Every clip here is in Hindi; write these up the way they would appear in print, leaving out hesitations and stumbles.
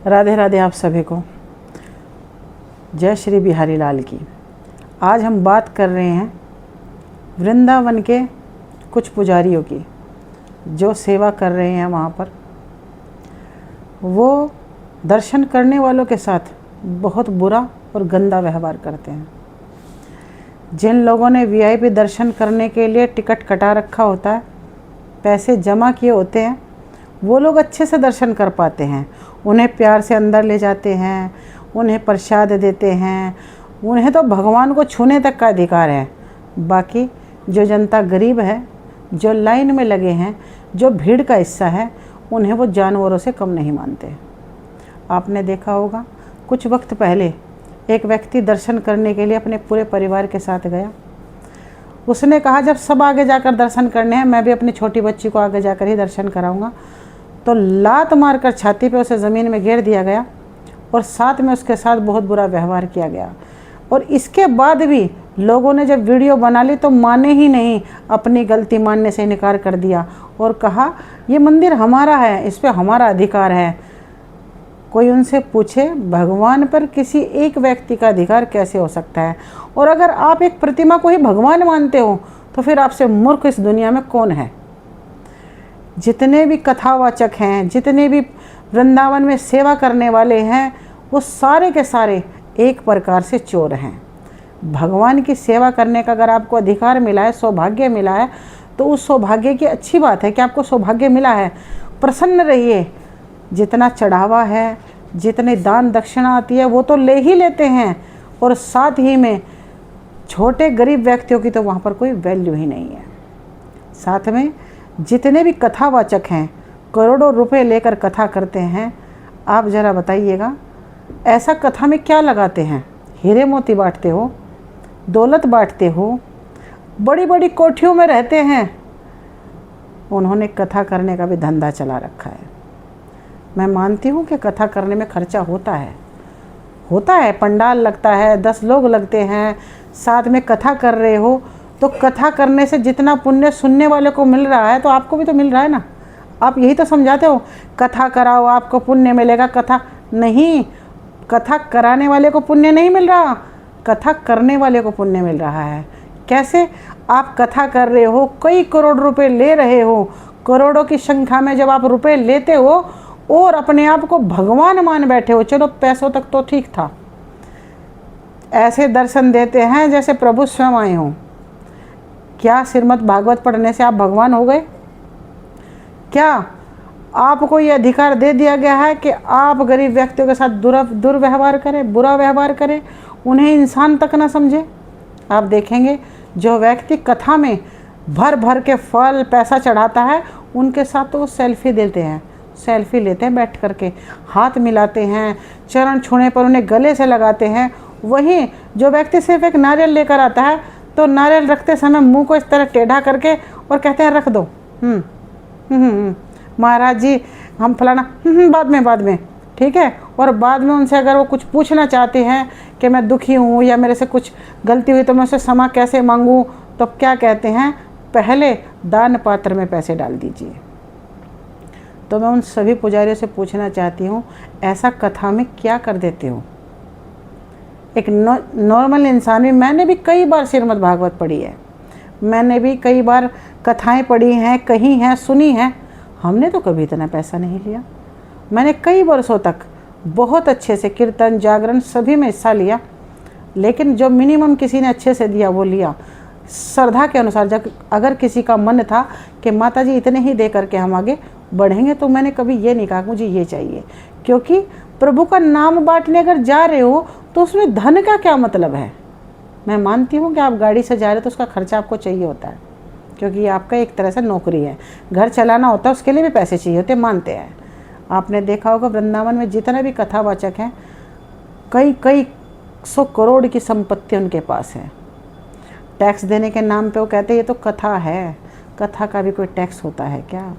राधे राधे आप सभी को। जय श्री बिहारी लाल की। आज हम बात कर रहे हैं वृंदावन के कुछ पुजारियों की जो सेवा कर रहे हैं वहाँ पर। वो दर्शन करने वालों के साथ बहुत बुरा और गंदा व्यवहार करते हैं। जिन लोगों ने वीआईपी दर्शन करने के लिए टिकट कटा रखा होता है, पैसे जमा किए होते हैं, वो लोग अच्छे से दर्शन कर पाते हैं। उन्हें प्यार से अंदर ले जाते हैं, उन्हें प्रसाद देते हैं, उन्हें तो भगवान को छूने तक का अधिकार है। बाकी जो जनता गरीब है, जो लाइन में लगे हैं, जो भीड़ का हिस्सा है, उन्हें वो जानवरों से कम नहीं मानते। आपने देखा होगा कुछ वक्त पहले एक व्यक्ति दर्शन करने के लिए अपने पूरे परिवार के साथ गया। उसने कहा जब सब आगे जाकर दर्शन करने हैं, मैं भी अपनी छोटी बच्ची को आगे जाकर ही दर्शन कराऊंगा। तो लात मारकर छाती पे उसे ज़मीन में गिर दिया गया और साथ में उसके साथ बहुत बुरा व्यवहार किया गया। और इसके बाद भी लोगों ने जब वीडियो बना ली तो माने ही नहीं, अपनी गलती मानने से इनकार कर दिया और कहा ये मंदिर हमारा है, इस पे हमारा अधिकार है। कोई उनसे पूछे भगवान पर किसी एक व्यक्ति का अधिकार कैसे हो सकता है? और अगर आप एक प्रतिमा को ही भगवान मानते हो तो फिर आपसे मूर्ख इस दुनिया में कौन है? जितने भी कथावाचक हैं, जितने भी वृंदावन में सेवा करने वाले हैं, वो सारे के सारे एक प्रकार से चोर हैं। भगवान की सेवा करने का अगर आपको अधिकार मिला है, सौभाग्य मिला है, तो उस सौभाग्य की अच्छी बात है कि आपको सौभाग्य मिला है। प्रसन्न रहिए। जितना चढ़ावा है, जितनी दान दक्षिणा आती है, वो तो ले ही लेते हैं। और साथ ही में छोटे गरीब व्यक्तियों की तो वहाँ पर कोई वैल्यू ही नहीं है। साथ में जितने भी कथावाचक हैं, करोड़ों रुपए लेकर कथा करते हैं। आप ज़रा बताइएगा, ऐसा कथा में क्या लगाते हैं? हीरे मोती बांटते हो, दौलत बांटते हो, बड़ी बड़ी कोठियों में रहते हैं। उन्होंने कथा करने का भी धंधा चला रखा है। मैं मानती हूँ कि कथा करने में खर्चा होता है, पंडाल लगता है, 10 लोग लगते हैं, साथ में कथा कर रहे हो तो कथा करने से जितना पुण्य सुनने वाले को मिल रहा है तो आपको भी तो मिल रहा है ना। आप यही तो समझाते हो, कथा कराओ आपको पुण्य मिलेगा। कथा नहीं, कथा कराने वाले को पुण्य नहीं मिल रहा, कथा करने वाले को पुण्य मिल रहा है। कैसे? आप कथा कर रहे हो, कई करोड़ रुपए ले रहे हो, करोड़ों की संख्या में जब आप रुपए लेते हो और अपने आप को भगवान मान बैठे हो। चलो पैसों तक तो ठीक था, ऐसे दर्शन देते हैं जैसे प्रभु स्वयं आए हों। क्या श्रीमद् भागवत पढ़ने से आप भगवान हो गए? क्या आपको ये अधिकार दे दिया गया है कि आप गरीब व्यक्तियों के साथ दुर्व्यवहार करें, बुरा व्यवहार करें, उन्हें इंसान तक ना समझे? आप देखेंगे जो व्यक्ति कथा में भर भर के फल पैसा चढ़ाता है, उनके साथ तो वो सेल्फी लेते हैं बैठ करके, हाथ मिलाते हैं, चरण छूने पर उन्हें गले से लगाते हैं। वहीं जो व्यक्ति सिर्फ एक नारियल लेकर आता है तो नारियल रखते समय मुंह को इस तरह टेढ़ा करके और कहते हैं रख दो, महाराज जी हम फलाना, बाद में ठीक है। और बाद में उनसे अगर वो कुछ पूछना चाहते हैं कि मैं दुखी हूँ या मेरे से कुछ गलती हुई तो मैं उसे क्षमा कैसे मांगूँ, तो क्या कहते हैं? पहले दान पात्र में पैसे डाल दीजिए। तो मैं उन सभी पुजारियों से पूछना चाहती हूँ, ऐसा कथा में क्या कर देते हो? एक नॉर्मल इंसान भी, मैंने भी कई बार श्रीमद् भागवत पढ़ी है, मैंने भी कई बार कथाएं पढ़ी हैं, कही हैं, सुनी हैं। हमने तो कभी इतना पैसा नहीं लिया। मैंने कई वर्षों तक बहुत अच्छे से कीर्तन, जागरण सभी में हिस्सा लिया, लेकिन जो मिनिमम किसी ने अच्छे से दिया वो लिया, श्रद्धा के अनुसार। जब अगर किसी का मन था कि माता जी इतने ही दे करके हम आगे बढ़ेंगे, तो मैंने कभी ये नहीं कहा मुझे ये चाहिए। क्योंकि प्रभु का नाम बांटने अगर जा रहे हो तो उसमें धन का क्या मतलब है? मैं मानती हूँ कि आप गाड़ी से जा रहे हो तो उसका खर्चा आपको चाहिए होता है, क्योंकि ये आपका एक तरह से नौकरी है, घर चलाना होता है, उसके लिए भी पैसे चाहिए होते, मानते हैं। आपने देखा होगा वृंदावन में जितने भी कथावाचक हैं, कई 100 करोड़ की संपत्ति उनके पास है। टैक्स देने के नाम पे वो कहते हैं ये तो कथा है। कथा का भी कोई टैक्स होता है क्या?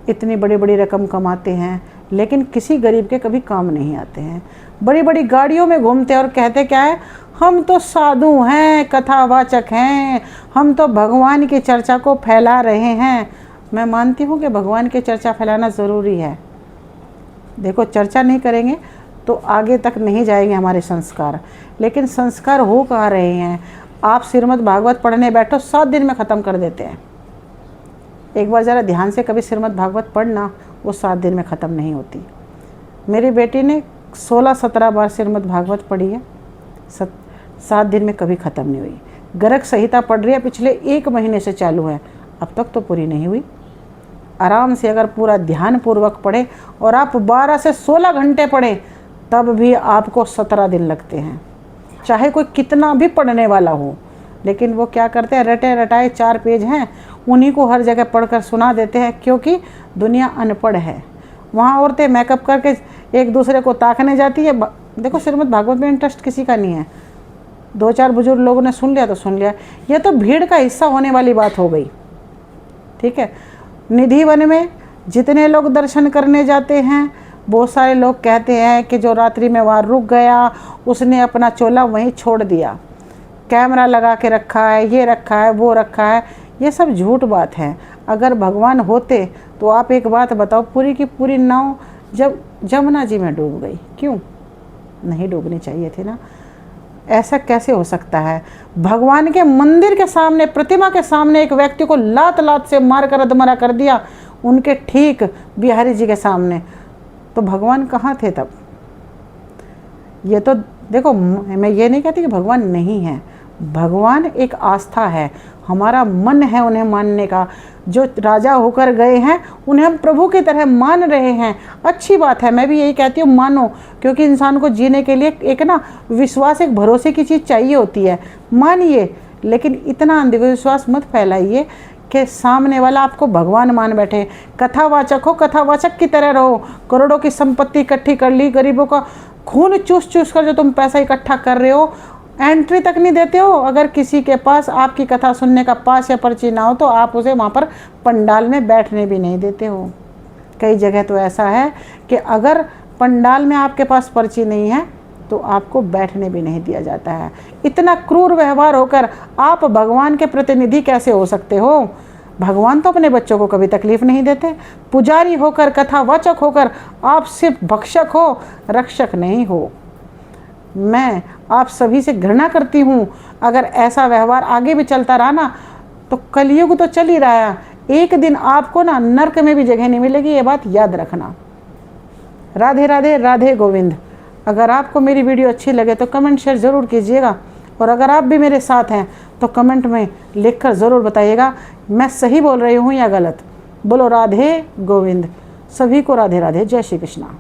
इतनी बड़ी बड़ी रकम कमाते हैं लेकिन किसी गरीब के कभी काम नहीं आते हैं। बड़ी बड़ी गाड़ियों में घूमते हैं और कहते क्या है, हम तो साधु हैं, कथावाचक हैं, हम तो भगवान की चर्चा को फैला रहे हैं। मैं मानती हूँ कि भगवान की चर्चा फैलाना ज़रूरी है, देखो चर्चा नहीं करेंगे तो आगे तक नहीं जाएंगे हमारे संस्कार। लेकिन संस्कार हो कहाँ रहे हैं? आप श्रीमद् भागवत पढ़ने बैठो 7 दिन में ख़त्म कर देते हैं। एक बार ज़रा ध्यान से कभी श्रीमद् भागवत पढ़ना, वो 7 दिन में ख़त्म नहीं होती। मेरी बेटी ने 16-17 बार श्रीमद् भागवत पढ़ी है, 7 दिन में कभी ख़त्म नहीं हुई। गर्ग संहिता पढ़ रही है, पिछले 1 महीने से चालू है, अब तक तो पूरी नहीं हुई। आराम से अगर पूरा ध्यान पूर्वक पढ़े और आप 12 से 16 घंटे पढ़ें तब भी आपको 17 दिन लगते हैं, चाहे कोई कितना भी पढ़ने वाला हो। लेकिन वो क्या करते हैं, रटे रटाए 4 पेज हैं, उन्हीं को हर जगह पढ़कर सुना देते हैं, क्योंकि दुनिया अनपढ़ है। वहाँ औरतें मेकअप करके एक दूसरे को ताकने जाती है। देखो श्रीमद् भागवत में इंटरेस्ट किसी का नहीं है, 2-4 बुजुर्ग लोगों ने सुन लिया तो सुन लिया। ये तो भीड़ का हिस्सा होने वाली बात हो गई। ठीक है, निधि वन में जितने लोग दर्शन करने जाते हैं, बहुत सारे लोग कहते हैं कि जो रात्रि में वहाँ रुक गया उसने अपना चोला वहीं छोड़ दिया, कैमरा लगा के रखा है, ये रखा है, वो रखा है। ये सब झूठ बात है। अगर भगवान होते तो आप एक बात बताओ, पूरी की पूरी नाव जब जमुना जी में डूब गई, क्यों नहीं डूबनी चाहिए थी ना? ऐसा कैसे हो सकता है? भगवान के मंदिर के सामने, प्रतिमा के सामने एक व्यक्ति को लात लात से मार कर अधमरा कर दिया, उनके ठीक बिहारी जी के सामने। तो भगवान कहाँ थे तब? ये तो देखो, मैं ये नहीं कहती कि भगवान नहीं है, भगवान एक आस्था है, हमारा मन है उन्हें मानने का। जो राजा होकर गए हैं उन्हें हम प्रभु की तरह मान रहे हैं, अच्छी बात है। मैं भी यही कहती हूँ, मानो, क्योंकि इंसान को जीने के लिए एक ना विश्वास, एक भरोसे की चीज़ चाहिए होती है। मानिए, लेकिन इतना अंधविश्वास मत फैलाइए कि सामने वाला आपको भगवान मान बैठे। कथावाचक हो, कथावाचक की तरह रहो। करोड़ों की संपत्ति इकट्ठी कर ली, गरीबों का खून चूस चूस कर जो तुम पैसा इकट्ठा कर रहे हो, एंट्री तक नहीं देते हो। अगर किसी के पास आपकी कथा सुनने का पास या पर्ची ना हो तो आप उसे वहाँ पर पंडाल में बैठने भी नहीं देते हो। कई जगह तो ऐसा है कि अगर पंडाल में आपके पास पर्ची नहीं है तो आपको बैठने भी नहीं दिया जाता है। इतना क्रूर व्यवहार होकर आप भगवान के प्रतिनिधि कैसे हो सकते हो? भगवान तो अपने बच्चों को कभी तकलीफ नहीं देते। पुजारी होकर, कथावाचक होकर आप सिर्फ भक्षक हो, रक्षक नहीं हो। मैं आप सभी से घृणा करती हूँ। अगर ऐसा व्यवहार आगे भी चलता रहा ना तो कलयुग तो चल ही रहा है, एक दिन आपको ना नरक में भी जगह नहीं मिलेगी, ये बात याद रखना। राधे राधे, राधे गोविंद। अगर आपको मेरी वीडियो अच्छी लगे तो कमेंट शेयर ज़रूर कीजिएगा, और अगर आप भी मेरे साथ हैं तो कमेंट में लिखकर ज़रूर बताइएगा मैं सही बोल रही हूँ या गलत। बोलो राधे गोविंद। सभी को राधे राधे, जय श्री कृष्णा।